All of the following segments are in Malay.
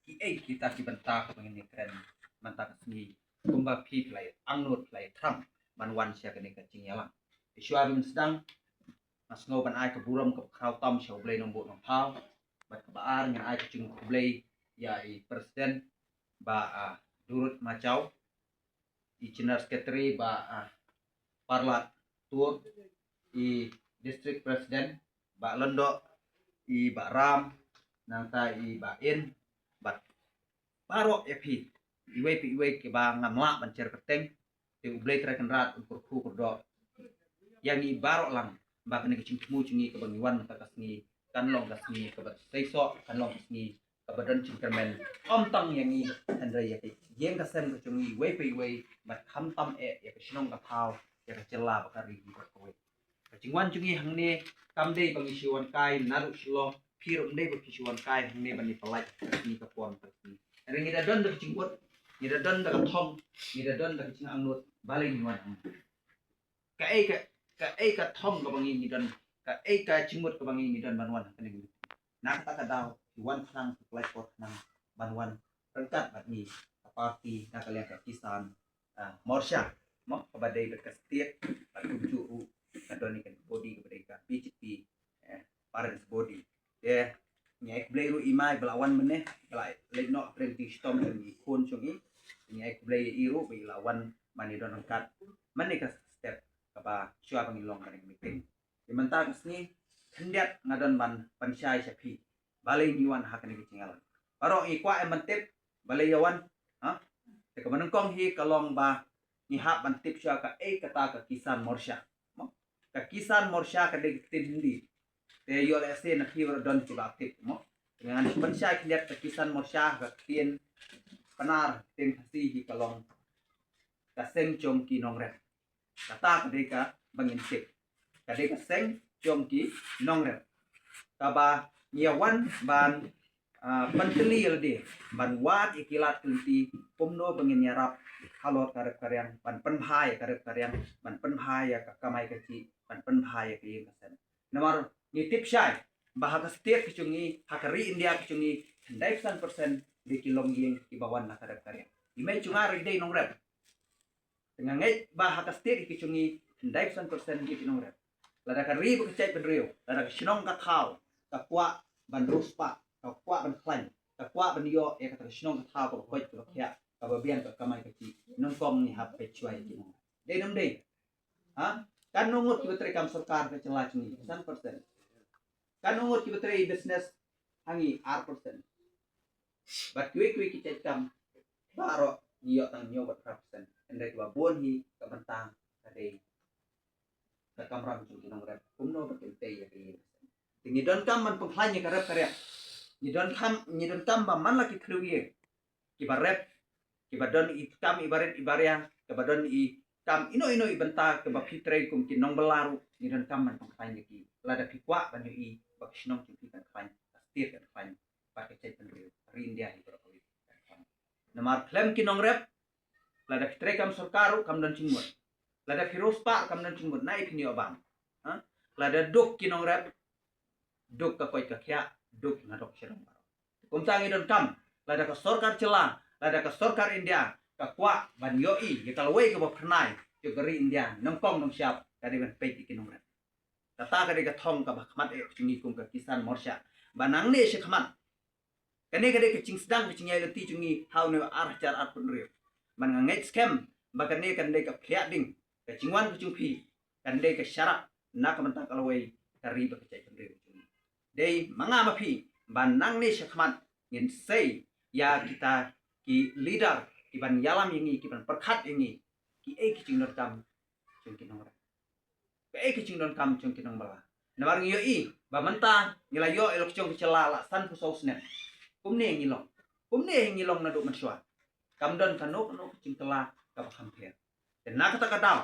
kita bentak mengini keren mantak seni kumba pi play angnut play tram man sia kene kacing yalang isu abin sedang mas ngoban ai ke buram ke krau tam show play nombor pau bat ke baar ngan ai kacing play ya i presiden ba durut macau i Chinar Sekretari ba parlat tur i district president ba londo i ba ram nanta i ba in bat paro ya pi iwe ke ba ngamla bancer keteng te ublay trekan rat untuk ku kurdo yang i baro lang ba kene kicing temu cingi ke bangiwan ka kasni kanlong kasni ke bat seiso kanlong kasni ke badan cingkermen om tang yang i andai ya yen kasen ke cingi iwe bat kham tam ya ke sinong ka phau ya ke cela bakari di kowe kacingwan cingi hangne kamde bangi siwan kai naru silo piro ndai ba kisiwan kai hangne bani pelai ni ka pon kasni ring ida don da cingkut ida don da thong ida don da cing angnut balai ni wan ka thong ka bangi ni don ka cingmut ka bangi ni don banwan kene gitu nak ta ka daw wan khang plai pot nang banwan rengkat bat ni parti nak kalian ka kisan morsha mo kabadai ka state bat tuju adoni kan body ka ka BJP parents body ya nyai blay ru imai belawan meneh belai lekno printing stom ni kun chungi nyai blay iru belawan mani don angkat mani ka step kaba syua pangilong kan meeting dimenta kesni hendiat ngadon man pansyai sapi balai niwan hakani kicingalan baro i kwa mentip balai yawan te ka manengkong hi kalong ba ni hak mentip syua ka kata ka kisan morsha ka kisan morsha ka de tindi te yo le se na hiwar don ki ba tip mo dengan pansyai kliat ka kisan morsha ka tien panar tem hasi hi kalong ka seng chom ki nongre kata ka de ka bangin tip ka de ka seng chom ki nongre ka ba nyawan ban penteli yelde ban wat ikilat kunti pumno bangin nyarap halot karep karyang ban penbhai karep karyang ban penbhai ka kamai ka ci ban penbhai ka yin kasen namar ni tip syai bahaka setiap kecungi hakari India kecungi 100% di kilong yin ibawan na karep karyang imay cungari day nong rep dengan ngai bahaka setiap kecungi 100% di kilong rep lada kari bekecai benriu lada kesinong kathau kakwa ban ruspa kakwa ban klan kakwa ban yo kata kesinong kathau ko koi ko kya kababian ka kamai kaci nongkong ni hap pe chuai kinong day nom day kan nungut ki betre kam sarkar ka celah ni 100% kan nungut ki betre business hangi R% bat kwi ki cekam baro yo tang nyo bat 100% endai ba bon hi ka bentang ka dei ka kamram chu kinong rep kumno ba kente ya ki tingi don kam man penghlanya ka rep karya ni don kam ba man laki kruye ki ba rep ki ba don i kam ibarat ibaria ka ba don i kam ino ibenta ke ba fitre kum ki nong belaru ni don kam man penghlanya ki lada pikwa ban i ba kisnong ki kan khan astir kan khan ba ke cai penriu rindia hi pro kawi namar klem ki nong rep lada fitre kam sarkaru kam don cingmut lada firospa kam don cingmut naik ni obang lada duk ki nong rep duk ka koi ka kya duk ngadok serong baro kumtangi don kam lada ka sarkar celah lada ka sarkar India ka kwa ban yoi kita lawai ka ba pernai yo gari India nongkong nong siap kadi ban pe ki nong rep kata kadi ka thong ka ba khmat cungi kum ka kisan morsha banang ne se khmat kane kadi ka cing sedang cing yai leti cungi hau ne arah car ar penriu man ngai scam ba kane ka phliat ding ka cingwan ku cungpi kande ka syarat nak mentak kalawai kari ba ka cai penriu cungi dei manga mapi banang ne se khmat ngin sei ya kita ki leader ki ban yalam yangi ki ban perkhat yangi ki ki cing dot kam cungki nong ke cing don kam cungki nong bala nabar ngiyo i ba menta ngila yo elok cong kecela la san kusau snen kumne ngilong na do manswa kam don kanok cing tela ka ba hampir dan nak kata kadal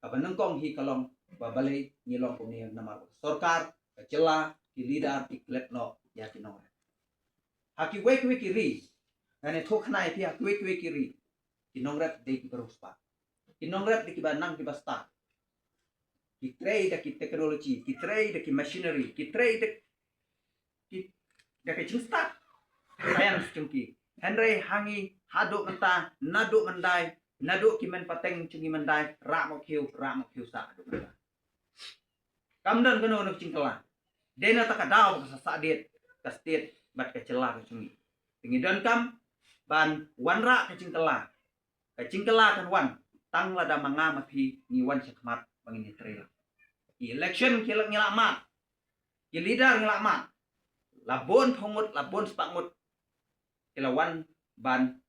ka banengkong hi kalong ba balai ngilong kumne namar sarkar kecela ki leader ki kletno ya ki nong haki wek kiri ngane thok nai pia wek kiri ki nong rep de ki beruspa ki nong rep de ki banang ki basta ki trade da ki teknologi ki trade da ki machinery ki trade da ki cinsta sayang secungki Henry hangi haduk menta naduk mendai naduk kimen pateng cungi mendai ramok hiu sa aduk mendai kamdan keno nuk cingkela dena takadau ka sadet ka state bat ka celah ka cungi tingidan kam ban wanra ka cingkela kan wan tang lada manga mapi ni wan sakmat bangini trela election kilak ngilak mat ki leader ngilak mat labon phongut labon spangut kilawan ban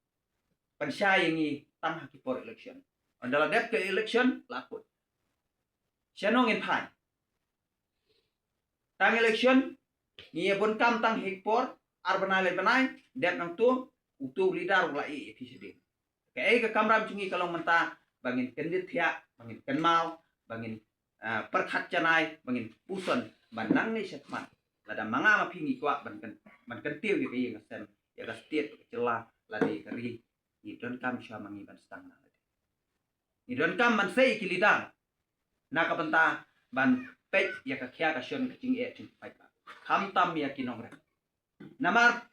pensyai ngi tang haki for election andala dep ke election lakut sianong in pai tang election ngi bon kam tang hikpor arbanai benai dep nang tu utu leader ulai episode ke kamram cungi kalau menta bangin kendit thia bangin kenmau bangin perkhat canai bangin puson banang ni sekmat lada manga mapingi kwa ban kentiu ye ke ngasem ya ka state celah ladi kari idon kam sha mangi ban stang na idon kam man sei ki lidang na ka banta ban pej ya ka khya ka shon cing e cing pai ka kham tam ya kinong re namar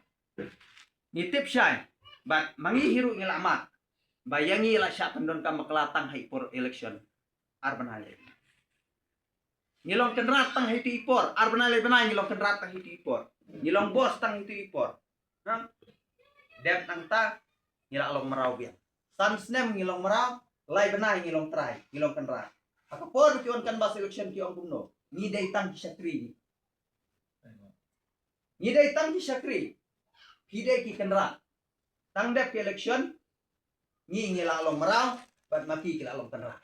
ni tip shai ban mangi hiru ngelamat bayangi la sya pendon kam kelatang hai por election arban hale ngilong kenrat tang hiti ipor arban hale benai ngilong kenrat tang hiti ipor ngilong bos tang hiti ipor ha dep nang ta ngilak long merau bian san snem ngilong merau lai benai ngilong trai ngilong kenrat apa por kion kan bas election ki ong kumno ni dei tang kisakri ni dei tang kisakri hide ki kenrat tang dep ki election ni ngilak long merau bat maki kilak long kenrat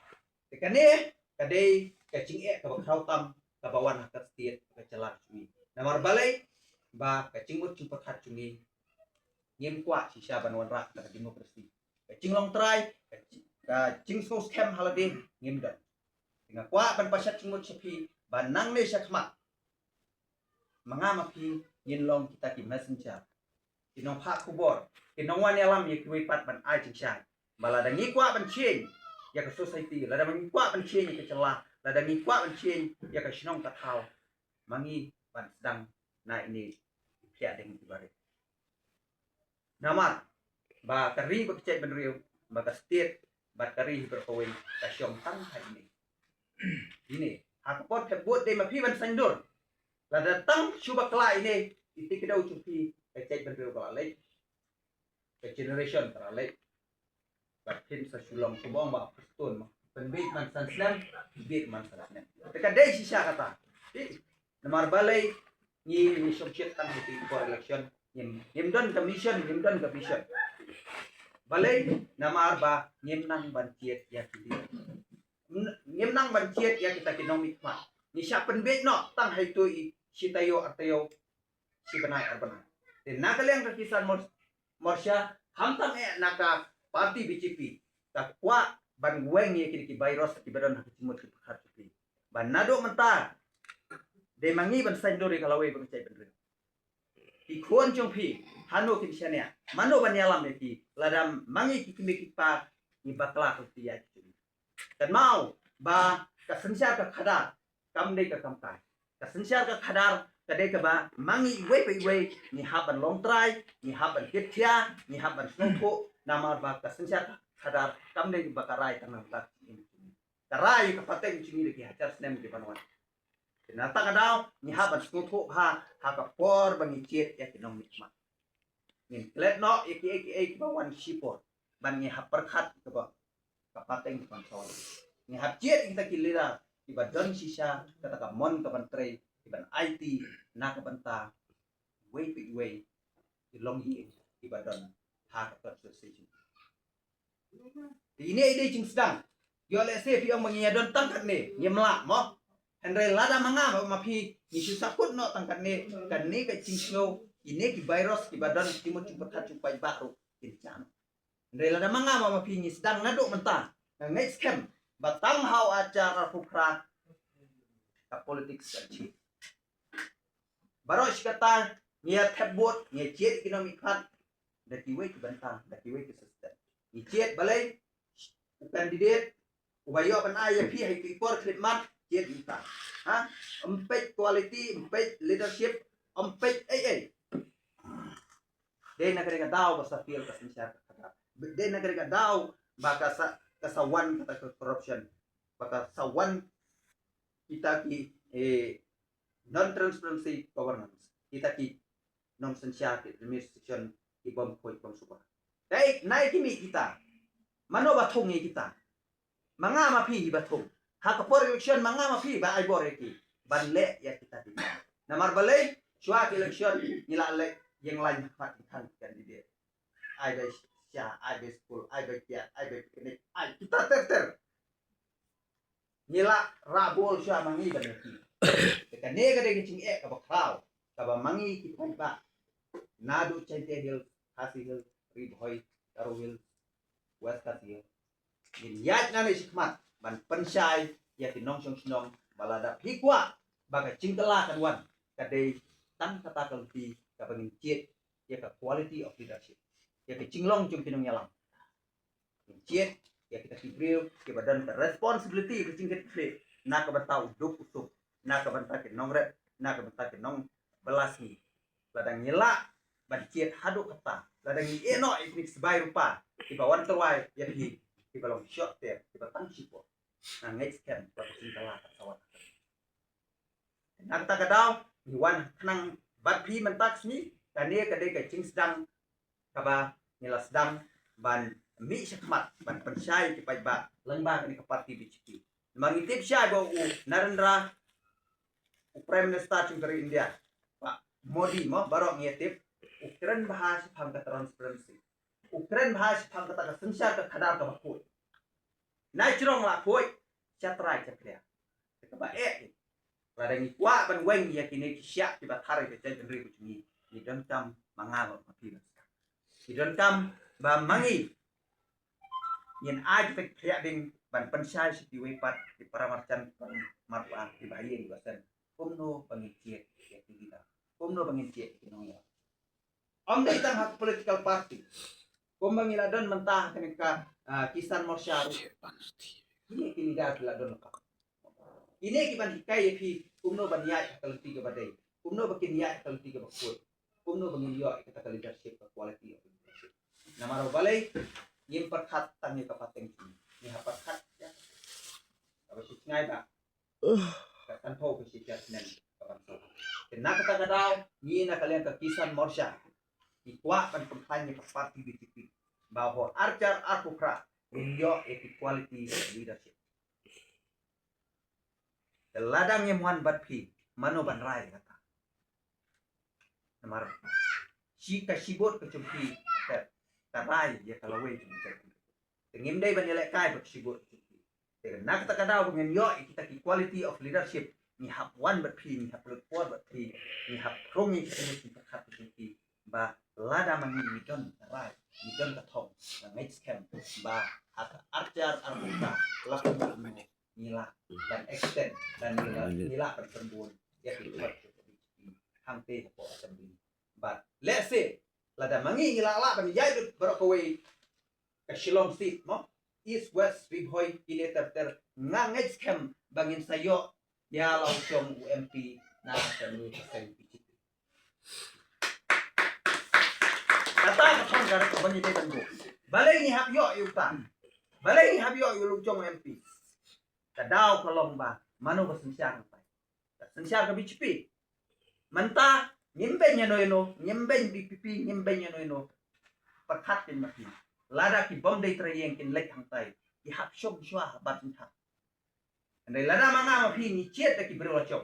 tekane kadai kacing ka bakrau tam ka bawan hakat setiet ka celah cumi namar balai ba kacing mut cing perkhat cumi ngim kwa sisa banwan rak ka demokrasi kacing long try kacing so scam halade ngim dan tinga kwa ban pasat cing mut sepi banang ne sakmat mangamapi yin long kita ki messenger kinong phak kubor kinong wan yalam ye kui pat ban ai cing sai balada ngi kwa ban ching ya ka society lada mangi kwa ban ching ya ka celah lada ngi kwa ban ching ya ka shinong ka thau mangi ban sedang na ini pia deng ibare namar ba kari ba kecet ben riu ba ka state ba kari berkawin ka syong tang ha ini hakpot ke buat de mapi ban sandur lada tang suba kala ini iti kedau cupi kecet ben riu kala lek ke generation kala lek Batin sa sulong kubong ba pustun ma penbit man sanslam bit man sanslam teka dai sisa kata namar balai ni subject tang hiti for election nim don commission balai namar ba nim nang banciet ya kiti nim nang banciet ya kita kinong mikma ni sya penbit no tang haitu sitayo artayo si benai arbanai te nakaleng kisan morsya hamtam naka parti BJP takwa ban gueng ye kiri virus ki badan hak cimut ki pakhat ki ban nado menta de mangi ban sendori kalau we ban cai ben ki khon chong phi hano ki sania mano ban yalam ki ladam mangi ki kimi ki pa ni bakla ki ya ki kan mau ba ka sensia ka khadar kam de ka kam kai ka sensia ka khadar kadai ka ba mangi we ni haban long try ni haban kitya ni haban snoko namar ba ka sensia khadar kam de ba karai tanang tak karai ka pateng cimi ki hajar snem ki banwan nata kadau ni haban snoko ha ka por bangi chet ya ki nom mikma ni let no ek bawan sipor ban ni hapar khat ka ba ka pateng ki pansol ni hap chet kita ki lira ki badan sisa kata ka mon ka ban tre ki ban IT na ka banta we ki long hi ki badan ha ka association ini ide cing sedang yo le se pi ong mangiadon tangkat ne nyemla mo henre lada manga mapi ni susakut no tangkat ne kan ne ka cing snow ini ki virus ki badan timut cing perkat cupai baru kincan henre lada manga mapi ni sedang ngaduk mentah na next camp batang hau acara fukra ka politik sachi baros kata niat hebot ni jet ekonomi khat daki we ki bantang daki we ki system ni jet balai kandidat ubayo pan aya pi hai ki por khidmat jet kita ha empet quality empet leadership empet Dai nagari daw basta feel pasensya ka. Dai nagari daw baka sa kasawan kata ke corruption. Baka sawan kita ki non transparency governance. Kita ki non sensya ki administration ibang point bang suba. Dai nai kimi kita. Mano batung kita. Mga mapi batung. Hakapor election mga mapi ba ay boreki. Banle ya kita di. Namar balay suat election nila le yang lain hak kan kandidat. Ai ba sia, ai ba school, ai ba kia, ai ba klinik, ai kita ter. Nila rabol sia mangi ba neki. Ka ne ga de cing ka ba kraw. Ka ba mangi kita ba. Nadu cente hil, hasi hil, ribhoy, karo hil, west kasi hil. Yin yat na ni sikmat ban pensai ya tinong song balada hikwa baga cingtela kan wan kadai tan kata kalti ka bangin ciet ya ka quality of leadership ya ka cinglong cung tinong yalang ciet ya kita kibril ke badan ka responsibility ka cingket fe na ka batau duk usuk na ka banta ke nongret na ka banta ke nong belasi ladang nyela ban ciet hadu kata ladang eno iknik sebai rupa di bawan terwai ya di balong shot there di batang sipo na next camp ba cingtela ka sawat nak ta daw ni wan nang bat pi man tax ni kane kade ka cing sedang kaba nila sedang ban mi sakmat ban pensai ki ba lengba ni ka parti BJP mangitip siya go Narendra prime minister chung dari India Pak Modi mo barok ngitip ukren bahas phang ka transparency ukren bahas phang ka ta sensya ka khadar ka bakoi nai chirong la khoi chatrai chakria ka ba ladang ikwa ban weng ya kini kisya ki bathare ke chen ri kucungi ni don kam mangal ma pi ni don kam ba mangi yen aj tek khya ding ban pensai si ti wepat di paramarcan marwa di bayi di basen kumno pangiciet ya kita kumno pangiciet kinong ya om dai tang hak political party kumbangila don mentah kenika kisan morsyaru ini kini dah bila don ka ini kiban hikai fi kumno ban ya kalti ke badai kumno bakin ya kalti ke bakut kumno bangin yo kita ka leadership ka quality of leadership namaro balai yim perkhat tang ka pateng ni ha perkhat ya aba si ngai ba ka tan tho ke si kat nen ka ban so nak kata kadau ni na kalian ka kisan morsya ikwa kan pengkhan ka parti BJP bahwa arjar akukra yo equality leadership ladang yang muan bat pi mano ban rai kata namar si ka sibot ke cumpi ka rai ya kalau we cumpi tengim dai ban yelek kai bat sibot cumpi nak ta kadau dengan yo kita ki quality of leadership ni hap wan bat pi ni hap lepot bat pi ni hap rongi ki ka cumpi ba lada mangi midon rai midon ka thong next camp ba hak arjar arbuka lakukan nila dan extend dan nila pertemuan ya dibuat hampir po assembly but let's say lada mangi nila la ban yai berokoi ke Shillong State mo east west ribhoy ini ter ngangej kem bangin sayo ya law chong UMP na assembly PCP kata ka gara ka bani dai bango balai ni hab yo yuta balai ni hab yo yu chong UMP kadau kolong ba mano ba sensyar pa sensyar ka BJP manta nyemben nya no nyemben BPP nyemben nya no perkhat din mati lada ki bom dei trayeng kin lek hang tai ki hap shom shwa bat tha andai lada manga ma phi ni chet ki bro chom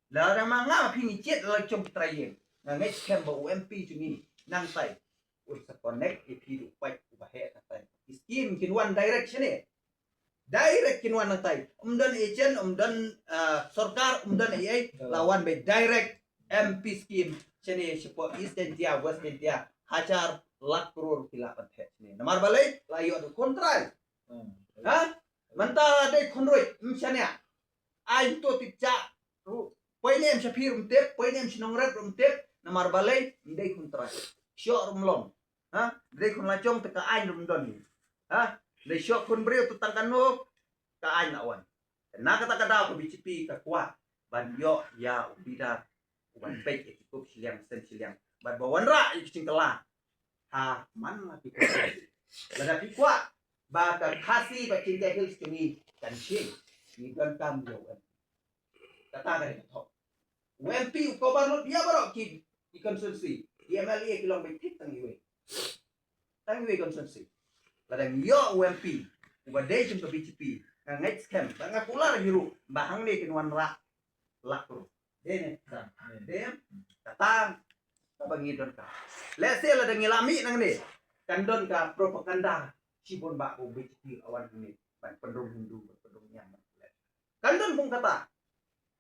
lada manga ma phi ni chet la chom trayeng na ngai kem ba UMP chungi nang tai ur sa connect if you fight ba he ka tai scheme kin one direction direct kinuan ng tay umdan agent umdan sarkar umdan ai lawan by direct MP scheme chene sipo east india west india hajar lakh crore kilapan the chene namar balai layo do kontral ha manta dei khonroi mchania ai to tipcha poinem shapir umte poinem shinongrat umte namar balai dei kontral syo rumlong ha dei khonlachong teka ai rumdon ha le syok kun brio tu tangkan no ka ai na wan na kata kada ko BJP ka kwa ban yo ya ubida uban pek ekip siliang sen siliang bat bawan ra ikcing telah ha man la pi lada pi kwa ba ka khasi ba cing te hil cing kan chi ni dan tam yo kata dari to WMP ko ba no dia baro ki konsumsi MLA kilong betit tangiwe konsumsi lada yo WMP ba dai jum ka BCP nga next camp nga kular hiru bahang ni kinwan ra lakro dene dem tatang kabangidon ka lese la dengi lami nang ni kandon ka propaganda sibon ba ko BCP awan ni ban pendung hindu pendung nyam kandon pun kata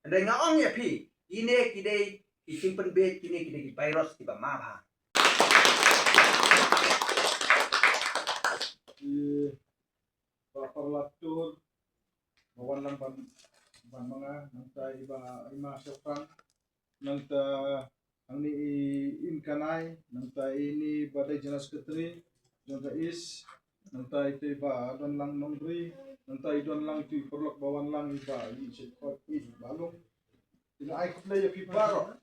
ada ngaong ya pi ine kidei isimpen be kine kidei virus tiba mabha Papalatur mawalan ban mga nanta iba ima sofran nanta ang ni inkanay nanta ini badai jenas ketri nanta is nanta itu iba don lang nongri nanta idon lang tu perlok bawan lang iba i sekot i balong ina ay kutlay ya pibaro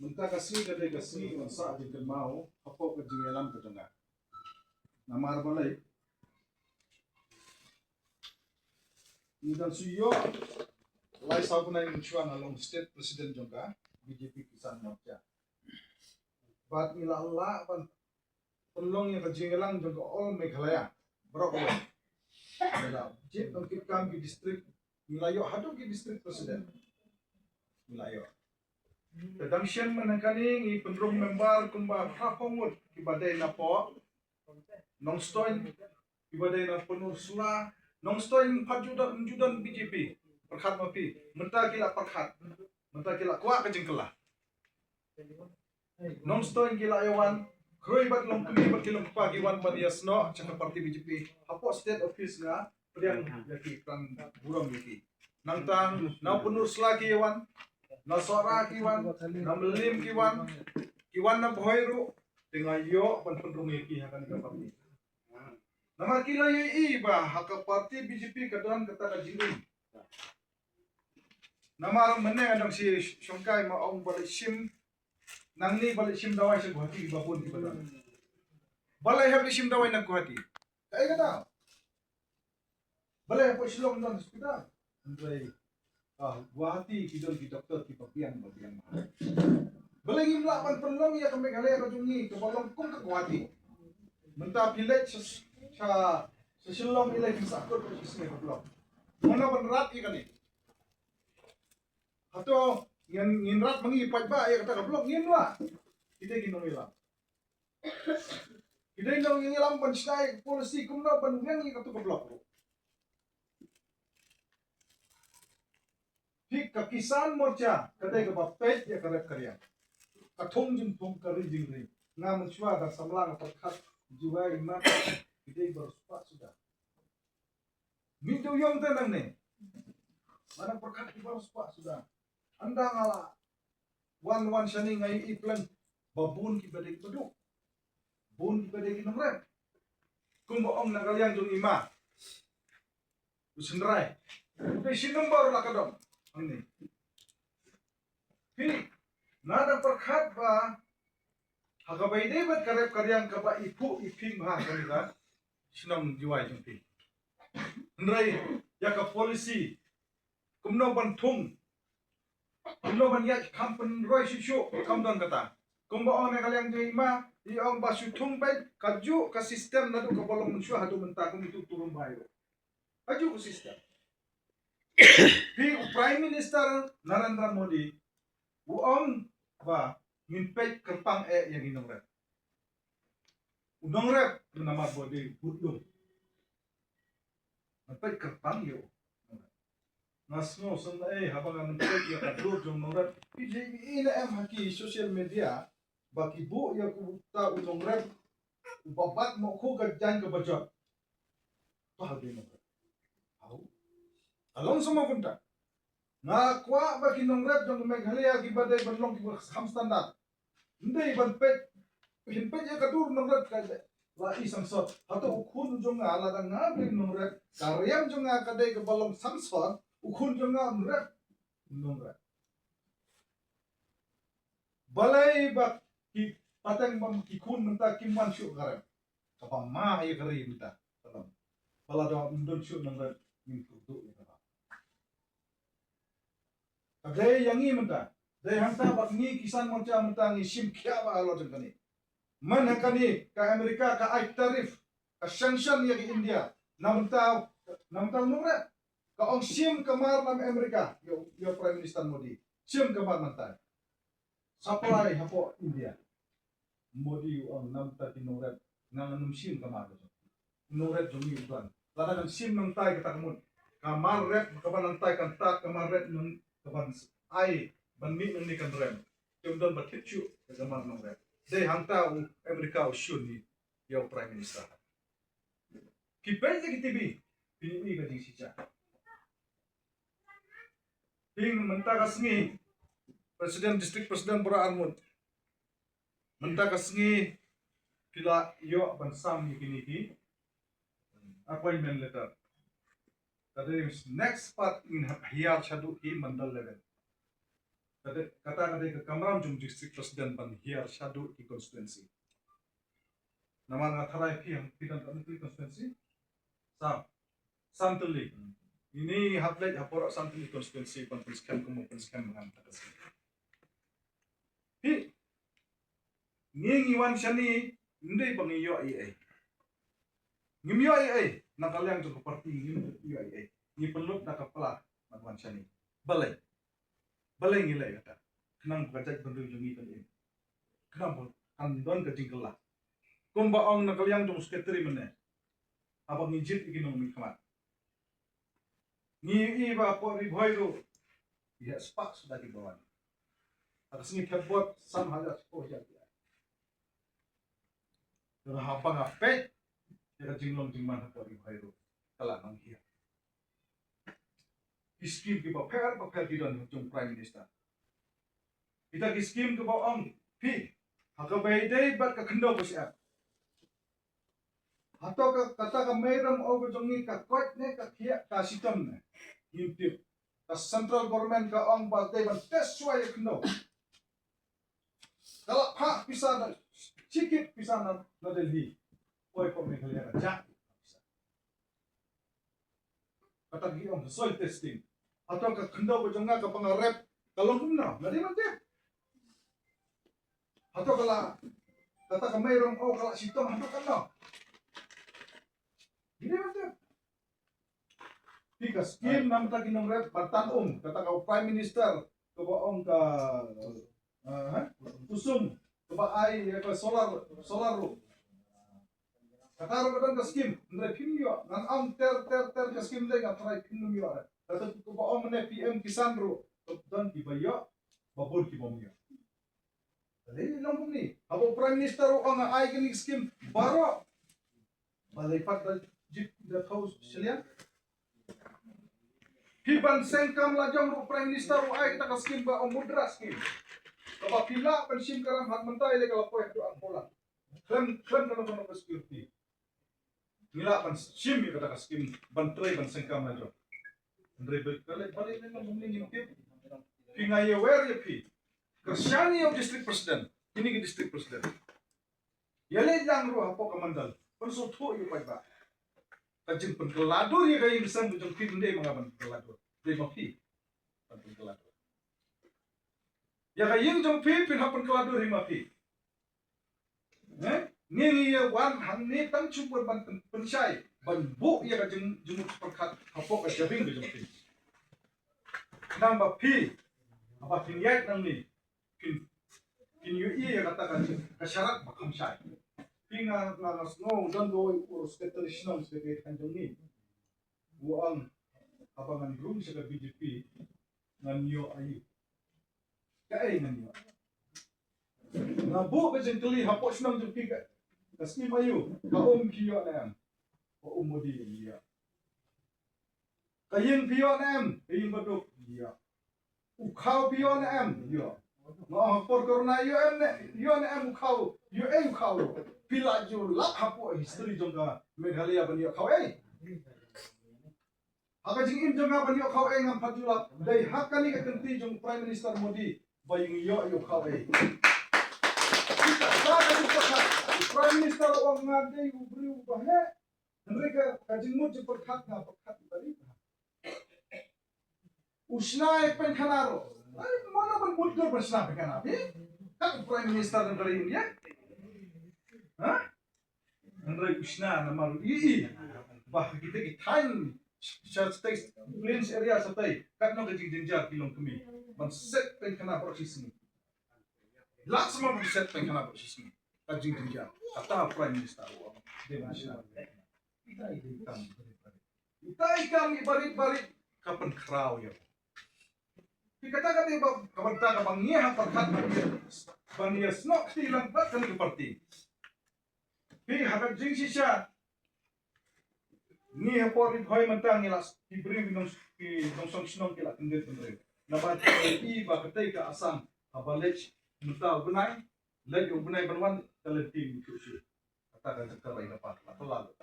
nanta kasi mansa di mau apo ka jingelam ka tanga namar balay Nidan suyo lai sabunai mencuan along state president juga BJP Kisan Morcha. Bat ila Allah ban pelong yang kejingelang juga all Meghalaya berapa? Ada jip angkit kam di distrik Milayo hadu di distrik presiden Milayo. Tentang sian menangkani i pendrung member kumba hapongud di badai napo nongstoin di badai na penusla nongstoin pajudan BJP perkhat mapi menta kila perkhat menta kila kuat kejengkelah nongstoin kila yawan kroi bat long kumi bat kilom pagi wan maniasno cakap parti BJP hapo state office nga priang yaki kan burong yaki nangtang na penus lagi yawan na sora kiwan na melim kiwan na boyru dengan yo pan pendrung yaki akan ka parti nama kila ye iba haka parti BJP kaduan kata kajingin. Nama orang mana adang si Shongkai maong balik sim nang ni balik sim dawai sa Guwahati iba pun iba dan. Balay habis sim dawai nang Guwahati. Kaya kata. Balay po silong dan hospital. Andai Guwahati kidol ki doktor ki papian. Balay ngimlapan pelong ya ke Meghalaya kajungi ke balong kung ke Guwahati. Mentah pilih sa silong ilay kisakot ko kisme ko blog. Mana benerat ikan ni. Atau ngin rat mangipat ba ya kata blog ngin wa. Kita ginong ilang. Kita ginong ilang pansay polisi kumno panungan ngi katu blog. Hik ka Kisan Morcha kadai ka bapet ya karep karya. Kathong jin thong kari jingri. Na menchwa da samlang patkat jiwa iman kita bersupat sudah. Mintu yong tenang nih. Mana perkat kita bersupat sudah. Anda ngalah. Wan shani ngai iplan babun kita dek peduk. Bun kita dek nomret. Kumbaong nagaliang jong ima. Usenrai. Udah sinumbar lah kadang. Ini. Hi. Nada perkat ba. Hakabai debat karep karyang kaba ipu iping ha kanila. Sinang jiwa jumpi. Ndrai yaka polisi kumno bantung kumno ban yak kampen roi shishu kamdon kata kumba on kaliang jima iong basu tung bai kaju ka sistem nadu ka bolong menshu hadu menta kum itu turun bayo kaju ka sistem pi prime minister Narendra Modi uong ba nginpek kerpang yang inong rep unong rep nama bodi budlung Napai kerpang yo. Nasno senda habangan napai ya kadro jong nongrat. PJB ina haki social media baki bu ya kuta unongrat babat mo ko gadjan ke bajot. To hal dino. Au. Along sama punta. Na kwa baki nongrat jong Meghalaya ki badai banlong ki ham standar. Ndai ban pet hinpet ya kadur nongrat ka la isang sot atau ukun jong ala da ngabin nongrat karyam jong kadai ke balong samsot ukun jong nongrat balai bak ki pateng bam ki kun menta kim wan syu garem kapa ma ye kari menta salam bala do mundon syu nang min tu ya kapa kadai yangi menta dai hangta bak ni kisan monca menta ni sim kya ba alo jengkani man hakani ka Amerika ka ai tarif ka sanction ya ki India namta numre ka ong sim kamar nam Amerika yo Prime Minister Modi sim kamar menta supply hapo India Modi ang namta tinuret nanganum sim kamar nuret jongi utan lada kan sim nang tai kata kamun kamar red kaban nang tai kan tak kamar red nang kaban ai ban mit nang ni kan rem kemudian berkicu kamar nang red de hangta Amerika usyun ni yo Prime Minister kipenje ki TV ini ka jing sica ping menta kasngi Presiden Distrik Presiden Bora Armut menta kasngi kila yo ban sam ni kini appointment letter that is next part in hiyar shadu ki mandal level kata kata ke kamram jum district president ban hiyar shadu ki constituency nama nga tharai ki ham pidan ki constituency samtuli ini hatlet hapora samtuli constituency ban priskan kumu priskan ngam takas hi ngi wan shani ndai bangi yo ai ngim yo ai nakalyang jong parti ngim yo ai ni peluk nakapala matwan shani balai ngilai kata kenang bajak bendu jongi kan ini kenang kan don ka jingkala kumba ong nakalyang jong sekretari mene abang ngijit ikinong mi kamat ni iba po ri bhoiru ya spak sudah di bawah atas ni kebot sam haja po ya apa ngape ya jinglong jingman po ri bhoiru kala nang hiya scheme ki ba fair ki don jong prime minister kita ki scheme ke ba ong pi hakabai dai bat ka khando ko sia atau kata ka meram over jongi ka koit ne ka khia ka sitam ne YouTube ka central government ka ong ba dai ban tes suai khando kalau ha bisa na sikit bisa na Delhi oi ko me khalia ja kata gi ong soil testing atau ka khando ko jonga ka pangarep kalau kumna ngadi mante atau kala kata ka meram o kala sitam atau kana gini mante Tika scheme nam ta kinong rep Bartan kata ka prime minister ka baong ka usum ka ba ay ka solar ro kata ro ka scheme ndre pinyo nan ang ter ka scheme le ka try pinyo kata ka baong ne PM kisan ro dan ki bayo babol ki bomyo dali long ni abo prime minister ro ang ay kini scheme baro balay pat jip da house silian Hiban sengkam lajang ru prime minister ru ai kita skim ba mudra skim. Kaba pila pensim karam hat mentai le kala poe tu angpola. Klan kana security. Nila pan sim ya kata skim ban trai ban sengkam lajang. Andre bekale balik memang mending ngintip. Pingai wer ya pi. Kersyani yang district president. Ini ke district president. Yale jang ru hapo kamandal. Penso tho yu pai ba. Kajin pengkeladur ya kayak bisa bujung film deh mengaban pengkeladur deh mafi pengkeladur ya kayak yang jong film pin hapen keladur mafi ni ya wan han ni tang cumpur ban pensai ban bu ya kajin jumuk perkat hapok ka jabing bujung film nang mafi apa kinyat nang ni kin yu ya katakan kasyarat bakam syai Pinga nagas no dan do urus keterisian sebagai kanjong buang abangan room sa BJP nganyo ayu kay nganyo nabu basically hapos nang jumpi ka kasi mayu kaum kiyo na o umodi iya kayin piyo na kayin badok iya ukaw piyo na iya no por corona yo na ukaw yo ukaw pila ju lak hapo history jongga Meghalaya banyo kau haka jing im jongga banyo kau ngam patula dai hakani ka kenti jong prime minister Modi bayung yo kau kita sa perkhat Prime Minister orang ngadai ubri ubahnya mereka kajingmut je perkhat balik usnai penkanaro mana pun muncul bersama penkanaro kan Prime Minister negara India hah Andrei usna nama ii bah kita itain state plains area satai kat no kajing jenjar kilong kami man set penkanaro sismi langsung set penkanaro sismi kajing jenjar kata Prime Minister dia nasional kita ikam ibarit kapan kerau ya dikatakan dia kapan tak kapan ngia perkat bangia snok tilang bat kan ke parti pi hakat jing sisa ni hapor hoi mentang ngilas diberi minum ki dongsong sinong kila kendet bener nabat i ba ketai ka asam abalech mental benai lagi benai banwan talenti itu sih katakan sekarang dapat atau lalu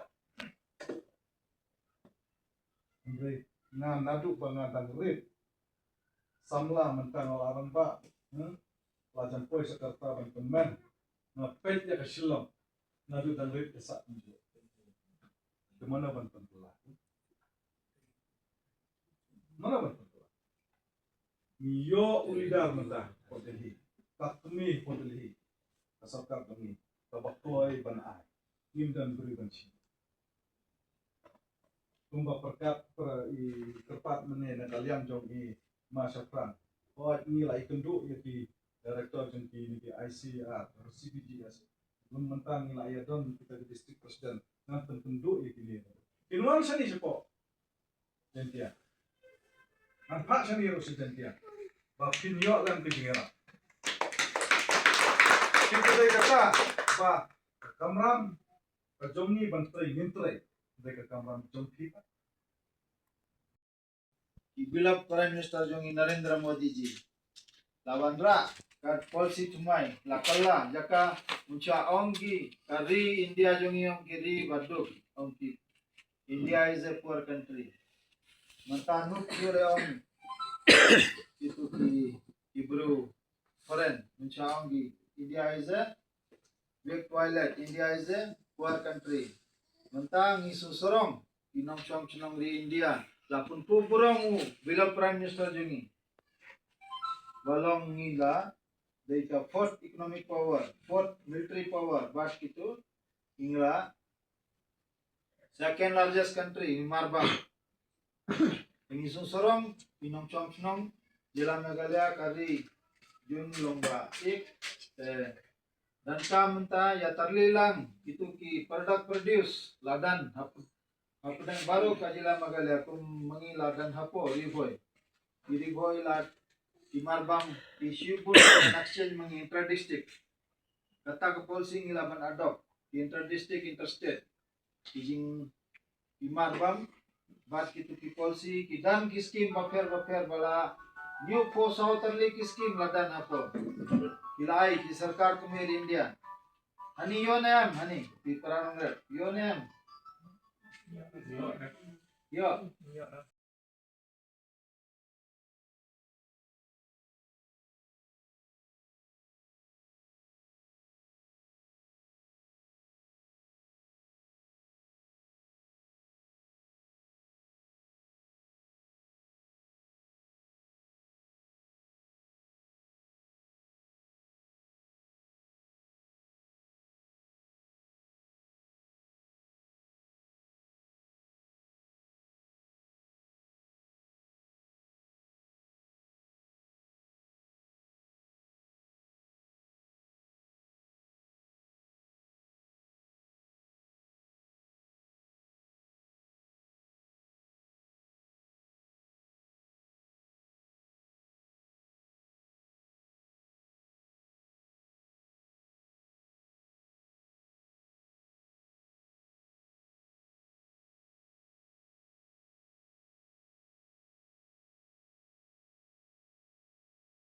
Andre na nadu bangadang rit samla mentang orang ba lajan poi sekarta ban kemen na pet ya kasilam nadu dan rit kesak menjual di mana ban pentulah mana ban pentulah yo ulidar mentah poteli takmi poteli kasarkar kami tabaktoi ban ai im dan beri banci tumba perkat kerpat mene kalian jong i masyafran oh ini lah ikenduk ya di direktur jong di ICR CBGS belum mentang ila ya don kita di distrik presiden ngan penduduk ya kini kinuan sani sepo jentia nampak sani harus jentia bapin yo lan kejengera kita dari kata ba kamram kajongni bantrai nintrai mereka kamram jongki Ibilap Prime Minister Jongi Narendra Modi ji. Lavandra kat polisi tumai lakalla jaka uncha ongi kari India jongi ong kiri baduk ongi. India is a poor country. Mantanuk kure ong itu ki Hebrew foreign uncha ongi. India is a big toilet. India is a poor country. Mentang isu sorong inong chong chinong di India. Lapun pupurong bila Prime Minister jungi balong ngila deika fourth economic power fourth military power bas gitu ingla second largest country marbang ini sorong pinong chong chnong jela Meghalaya kari jun lomba ik dan kamenta ya terlilang itu ki produce ladan Apudang baru kajila Meghalaya kum mengila dan hapo riboy lad di marbang isu pun exchange mengi inter-district kata ke polisi ngilaban adop di inter-district interstate izin di marbang bat kitu ki polisi ki dan ki scheme baper bala new post outerly ki scheme ladan hapo kilai ki sarkar kumir India hani yonem hani di perang red yonem yo